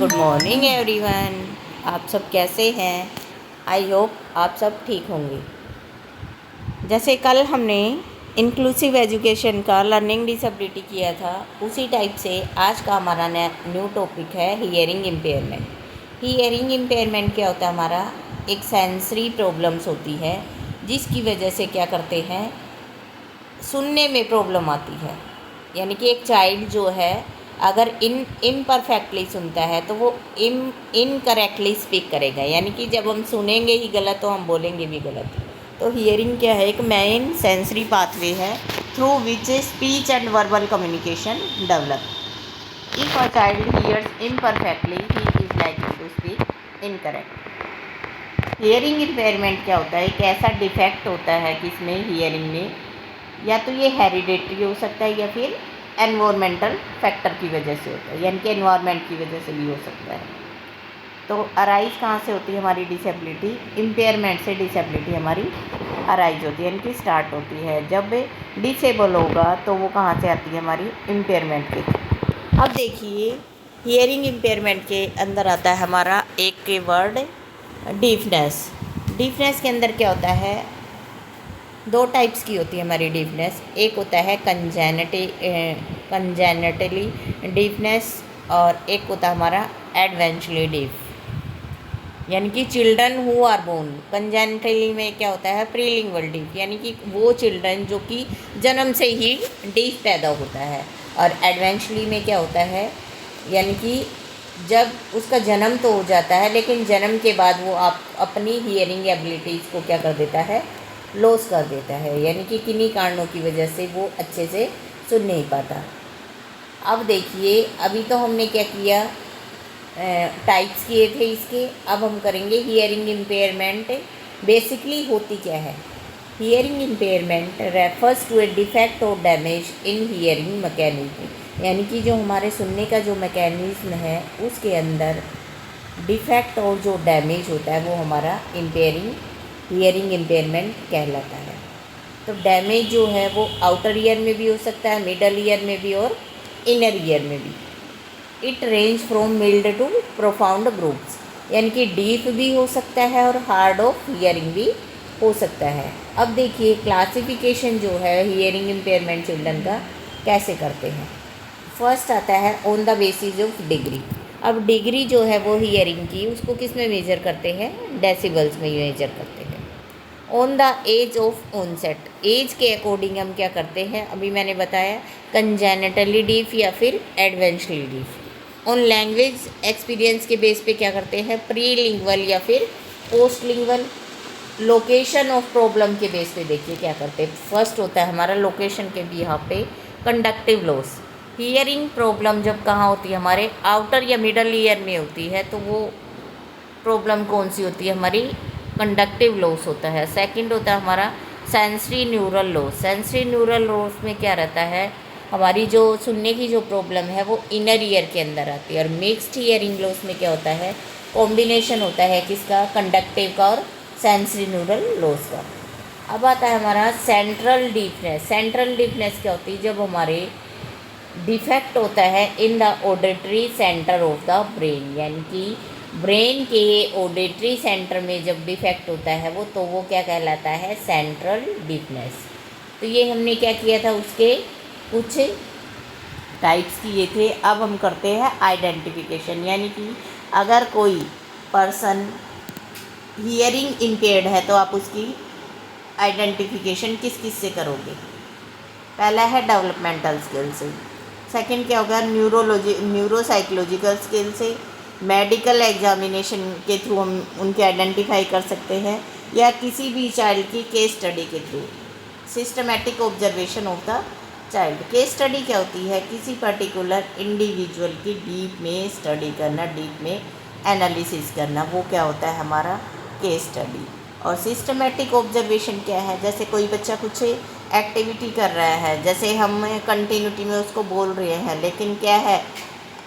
Good morning everyone. आप सब कैसे हैं? आई होप आप सब ठीक होंगे। जैसे कल हमने इंक्लूसिव एजुकेशन का लर्निंग डिसेबिलिटी किया था, उसी टाइप से आज का हमारा न्यू टॉपिक है हियरिंग इम्पेयरमेंट। हियरिंग इम्पेयरमेंट क्या होता है? हमारा एक सेंसरी प्रॉब्लम्स होती है जिसकी वजह से क्या करते हैं, सुनने में प्रॉब्लम आती है। यानी कि एक चाइल्ड जो है अगर इम्परफेक्टली सुनता है तो वो इनकरेक्टली स्पीक करेगा, यानी कि जब हम सुनेंगे ही गलत तो हम बोलेंगे भी गलत। तो हियरिंग क्या है? एक मेन सेंसरी पाथवे है through which speech and verbal communication develop. If a child hears imperfectly he is likely to speak incorrect. Hearing impairment क्या होता है? एक ऐसा डिफेक्ट होता है कि इसमें हियरिंग में या तो ये हेरिडेटरी हो सकता है या फिर एनवायरमेंटल फैक्टर की वजह से होता है, यानी कि एनवायरमेंट की वजह से भी हो सकता है। तो अराइज कहाँ से होती है हमारी डिसेबिलिटी? इम्पेयरमेंट से डिसेबिलिटी हमारी अराइज होती है, यानी कि स्टार्ट होती है। जब डिसेबल होगा तो वो कहाँ से आती है? हमारी इम्पेयरमेंट के। अब देखिए, हियरिंग इम्पेयरमेंट के अंदर आता है हमारा एक के वर्ड डीफनेस। डीफनेस के अंदर क्या होता है? दो टाइप्स की होती है हमारी डीफनेस। एक होता है कंजेनेटली डीफनेस और एक होता है हमारा एडवेंचुरली डीफ। यानी कि चिल्ड्रन हु आर बोर्न कंजेनेटली में क्या होता है? प्रीलिंगुअल डीफ, यानी कि वो चिल्ड्रन जो कि जन्म से ही डीफ पैदा होता है। और एडवेंचुरली में क्या होता है? यानी कि जब उसका जन्म तो हो जाता है लेकिन जन्म के बाद वो आप अपनी हियरिंग एबिलिटीज़ को क्या कर देता है? लॉस कर देता है, यानी कि किन्हीं कारणों की वजह से वो अच्छे से सुन नहीं पाता। अब देखिए, अभी तो हमने क्या किया, टाइप्स किए थे इसके। अब हम करेंगे हियरिंग इम्पेयरमेंट बेसिकली होती क्या है। Hearing impairment refers to a defect और डैमेज इन हियरिंग मैकेनिज्म, यानी कि जो हमारे सुनने का जो मैकेनिज्म है उसके अंदर डिफेक्ट और जो डैमेज होता है वो हमारा हियरिंग इम्पेयरमेंट कहलाता है। तो डैमेज जो है वो आउटर ईयर में भी हो सकता है, मिडल ईयर में भी और इनर ईयर में भी। It range from mild to profound groups, यानी कि डीप भी हो सकता है और हार्ड ऑफ हियरिंग भी हो सकता है। अब देखिए क्लासिफिकेशन जो है हियरिंग इम्पेयरमेंट चिल्ड्रन का कैसे करते हैं। फर्स्ट आता है on the basis of degree. अब डिग्री जो है वो हियरिंग की, उसको किस में मेजर करते हैं? डेसिबल्स में मेजर करते हैं। On the age of onset, age के अकॉर्डिंग हम क्या करते हैं? अभी मैंने बताया कंजेनेटली डीफ या फिर एडवेंचुरली डीफ। ऑन लैंग्वेज एक्सपीरियंस के बेस पे क्या करते हैं? प्रीलिंगुअल या फिर पोस्टलिंगुअल। लोकेशन ऑफ प्रॉब्लम के बेस पे देखिए क्या करते हैं। फर्स्ट होता है हमारा लोकेशन के भी यहाँ पे कंडक्टिव लॉस। हियरिंग प्रॉब्लम जब कहाँ होती है? हमारे आउटर या मिडल ईयर में होती है, तो वो प्रॉब्लम कौन सी होती है? हमारी कंडक्टिव लॉस होता है। सेकंड होता है हमारा sensory neural loss. Sensory neural loss में क्या रहता है? हमारी जो सुनने की जो प्रॉब्लम है वो इनर ईयर के अंदर आती है। और मिक्स्ड हियरिंग लॉस में क्या होता है? कॉम्बिनेशन होता है किसका? कंडक्टिव का और सेंसरी न्यूरल लॉस का। अब आता है हमारा सेंट्रल डीफनेस। सेंट्रल डीफनेस क्या होती है? जब हमारे डिफेक्ट होता है in the auditory centre of the brain, यानी कि ब्रेन के ऑडिटरी सेंटर में जब डिफेक्ट होता है वो क्या कहलाता है? Central deafness. तो ये हमने क्या किया था, उसके कुछ टाइप्स किए थे। अब हम करते हैं आइडेंटिफिकेशन, यानी कि अगर कोई पर्सन हियरिंग इम्पेयर्ड है तो आप उसकी आइडेंटिफिकेशन किस किस से करोगे? पहला है डेवलपमेंटल स्किल से। सेकंड क्या होगा? न्यूरोसाइकोलॉजिकल स्किल से। मेडिकल एग्जामिनेशन के थ्रू हम उनके आइडेंटिफाई कर सकते हैं, या किसी भी चाइल्ड की केस स्टडी के through. Systematic observation of the child. Case study क्या होती है? किसी पर्टिकुलर इंडिविजुअल की डीप में स्टडी करना, डीप में एनालिसिस करना, वो क्या होता है? हमारा केस स्टडी। और सिस्टमेटिक ऑब्जर्वेशन क्या है? जैसे कोई बच्चा कुछ एक्टिविटी कर रहा है, जैसे हम कंटिन्यूटी में उसको बोल रहे हैं, लेकिन क्या है,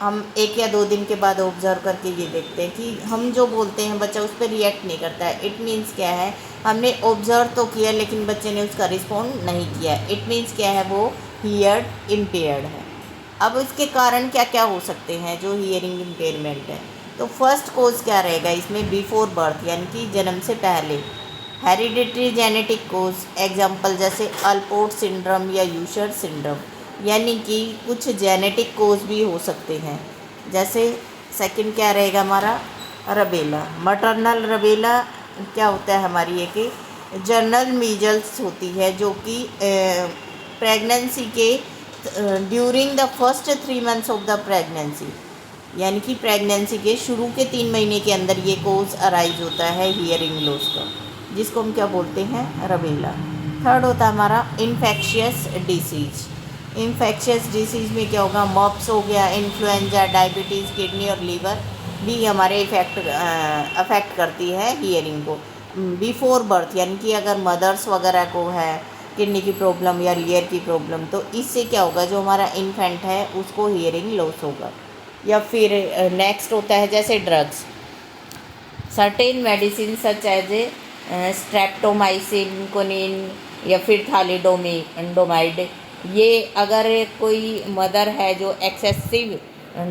हम 1 या 2 दिन के बाद ऑब्जर्व करके ये देखते हैं कि हम जो बोलते हैं बच्चा उस पर रिएक्ट नहीं करता है। इट मीन्स क्या है? हमने ऑब्जर्व तो किया लेकिन बच्चे ने उसका रिस्पॉन्ड नहीं किया। इट मीन्स क्या है? वो हियर्ड इम्पेयर्ड है। अब इसके कारण क्या क्या हो सकते हैं जो हियरिंग इम्पेयरमेंट है। तो फर्स्ट कोज क्या रहेगा इसमें, बिफोर बर्थ यानी कि जन्म से पहले। हेरिडिटरी जेनेटिक कोज एग्जांपल जैसे अल्पोर्ट सिंड्रोम या यूशर सिंड्रोम, यानी कि कुछ जेनेटिक कोज भी हो सकते हैं। जैसे सेकंड क्या रहेगा हमारा, रबेला। मटरनल रबेला क्या होता है हमारी एक जर्नल मीजल्स होती है जो कि प्रेगनेंसी के during the first 3 months of the pregnancy, यानी कि प्रेगनेंसी के शुरू के 3 महीने के अंदर ये कोज अराइज होता है हियरिंग लॉस का, जिसको हम क्या बोलते हैं, रबेला। थर्ड होता है हमारा इन्फेक्शियस डिसीज। इन्फेक्शियस डिसीज़ में क्या होगा, मॉप्स हो गया, इन्फ्लुएंजा, डायबिटीज़, किडनी और लीवर भी हमारे अफेक्ट करती है हियरिंग को बिफोर बर्थ, यानी कि अगर मदर्स वगैरह को है किडनी की प्रॉब्लम या लीवर की प्रॉब्लम, तो इससे क्या होगा, जो हमारा इन्फेंट है उसको हियरिंग लॉस होगा। या फिर नेक्स्ट होता है जैसे drugs, certain medicine such as a streptomycin, quinine या फिर थालिडोमाइड, ये अगर कोई मदर है जो एक्सेसिव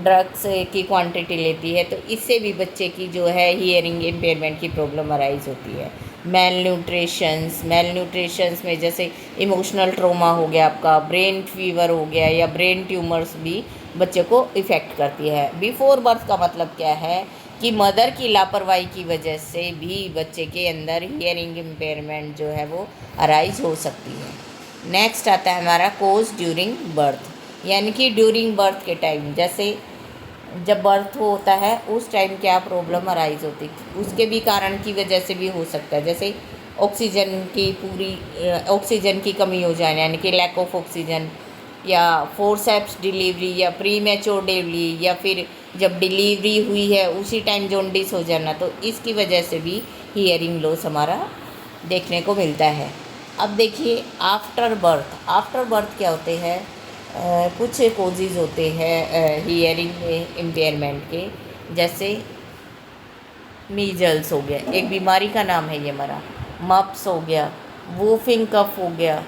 ड्रग्स की क्वांटिटी लेती है तो इससे भी बच्चे की जो है हियरिंग इम्पेयरमेंट की प्रॉब्लम अराइज होती है। मेल न्यूट्रिशंस में जैसे इमोशनल ट्रॉमा हो गया आपका, ब्रेन फीवर हो गया या ब्रेन ट्यूमर्स भी बच्चे को इफ़ेक्ट करती है। बिफोर बर्थ का मतलब क्या है कि मदर की लापरवाही की वजह से भी बच्चे के अंदर हियरिंग इम्पेयरमेंट जो है वो अराइज हो सकती है। नेक्स्ट आता है हमारा कोज ड्यूरिंग बर्थ, यानी कि ड्यूरिंग बर्थ के टाइम, जैसे जब बर्थ होता है उस टाइम क्या प्रॉब्लम अराइज होती है, उसके भी कारण की वजह से भी हो सकता है। जैसे ऑक्सीजन की कमी हो जाए, यानी कि लैक ऑफ ऑक्सीजन, या फोर्सेप्स डिलीवरी या प्री मैच्योर डिलीवरी, या फिर जब डिलीवरी हुई है उसी टाइम जॉन्डिस हो जाना, तो इसकी वजह से भी हियरिंग लॉस हमारा देखने को मिलता है। अब देखिए आफ्टर बर्थ क्या होते हैं, कुछ कोजेज़ होते हैं हियरिंग इम्पेयरमेंट के, जैसे मीजल्स हो गया, एक बीमारी का नाम है ये हमारा, मप्स हो गया, वूफिंग कफ हो गया,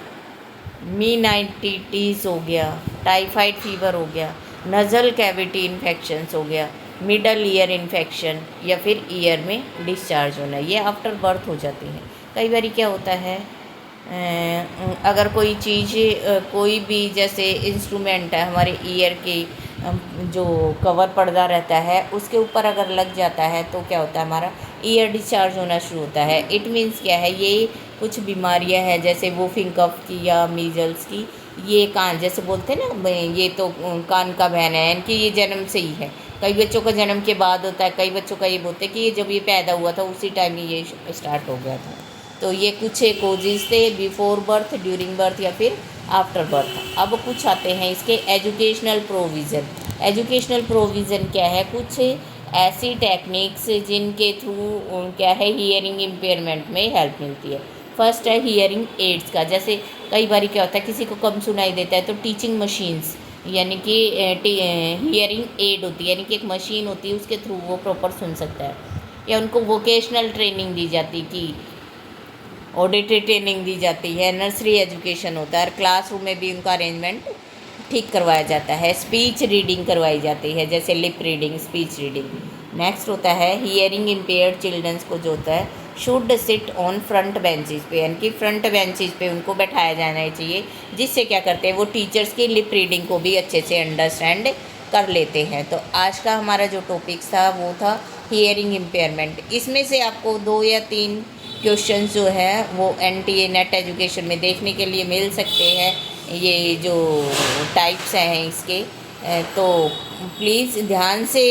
मीनाइटिस हो गया, टाइफाइड फीवर हो गया, नज़ल कैविटी इन्फेक्शंस हो गया, मिडल ईयर इन्फेक्शन, या फिर ईयर में डिस्चार्ज होना, ये आफ्टर बर्थ हो जाती हैं। कई बार क्या होता है, अगर कोई चीज़ कोई भी जैसे इंस्ट्रूमेंट है हमारे ईयर की जो कवर पर्दा रहता है उसके ऊपर अगर लग जाता है तो क्या होता है, हमारा ईयर डिस्चार्ज होना शुरू होता है। इट मीन्स क्या है, ये कुछ बीमारियां हैं जैसे वूफिंग कफ की या मीजल्स की, ये कान जैसे बोलते हैं ना, ये तो कान का बहना है, यानी कि ये जन्म से ही है। कई बच्चों का जन्म के बाद होता है, कई बच्चों का ये बोलते हैं कि ये जब ये पैदा हुआ था उसी टाइम ही ये स्टार्ट हो गया था। तो ये कुछ कोजेज़ थे बिफोर बर्थ, ड्यूरिंग बर्थ या फिर आफ्टर बर्थ। अब कुछ आते हैं इसके एजुकेशनल प्रोविज़न। एजुकेशनल प्रोविज़न क्या है, कुछ ऐसी टेक्निक्स जिनके थ्रू क्या है हियरिंग इम्पेयरमेंट में हेल्प मिलती है। फर्स्ट है हियरिंग एड्स का, जैसे कई बार क्या होता है किसी को कम सुनाई देता है तो टीचिंग मशीन्स, यानी कि हियरिंग एड होती है, यानी कि एक मशीन होती है उसके थ्रू वो प्रॉपर सुन सकता है। या उनको वोकेशनल ट्रेनिंग दी जाती कि ऑडिटरी ट्रेनिंग दी जाती है, नर्सरी एजुकेशन होता है और क्लासरूम में भी उनका अरेंजमेंट ठीक करवाया जाता है। स्पीच रीडिंग करवाई जाती है, जैसे lip reading, speech reading. Next होता है हियरिंग इम्पेयर्ड चिल्ड्रंस को जो होता है should sit on front benches पे, यानी कि फ्रंट बेंचेस पे उनको बैठाया जाना चाहिए, जिससे क्या करते हैं वो टीचर्स की लिप रीडिंग को भी अच्छे से अंडरस्टैंड कर लेते हैं। तो आज का हमारा जो टॉपिक्स था वो था हियरिंग इम्पेयरमेंट। इसमें से आपको 2 या 3 क्वेश्चंस जो है वो NTA नेट एजुकेशन में देखने के लिए मिल सकते हैं, ये जो टाइप्स हैं इसके। तो प्लीज़ ध्यान से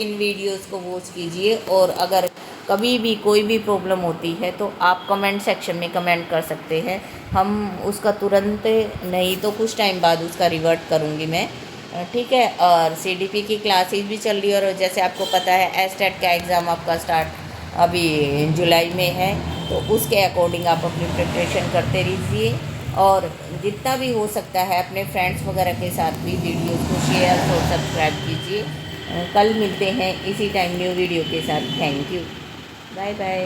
इन वीडियोस को वॉच कीजिए, और अगर कभी भी कोई भी प्रॉब्लम होती है तो आप कमेंट सेक्शन में कमेंट कर सकते हैं, हम उसका तुरंत नहीं तो कुछ टाइम बाद उसका रिवर्ट करूँगी मैं, ठीक है। और CDP की क्लासेस भी चल रही है, और जैसे आपको पता है STAT का एग्ज़ाम आपका स्टार्ट अभी जुलाई में है, तो उसके अकॉर्डिंग आप अपनी प्रिपरेशन करते रहिए, और जितना भी हो सकता है अपने फ्रेंड्स वगैरह के साथ भी वीडियोस को शेयर और सब्सक्राइब कीजिए। कल मिलते हैं इसी टाइम न्यू वीडियो के साथ। Thank you, bye bye.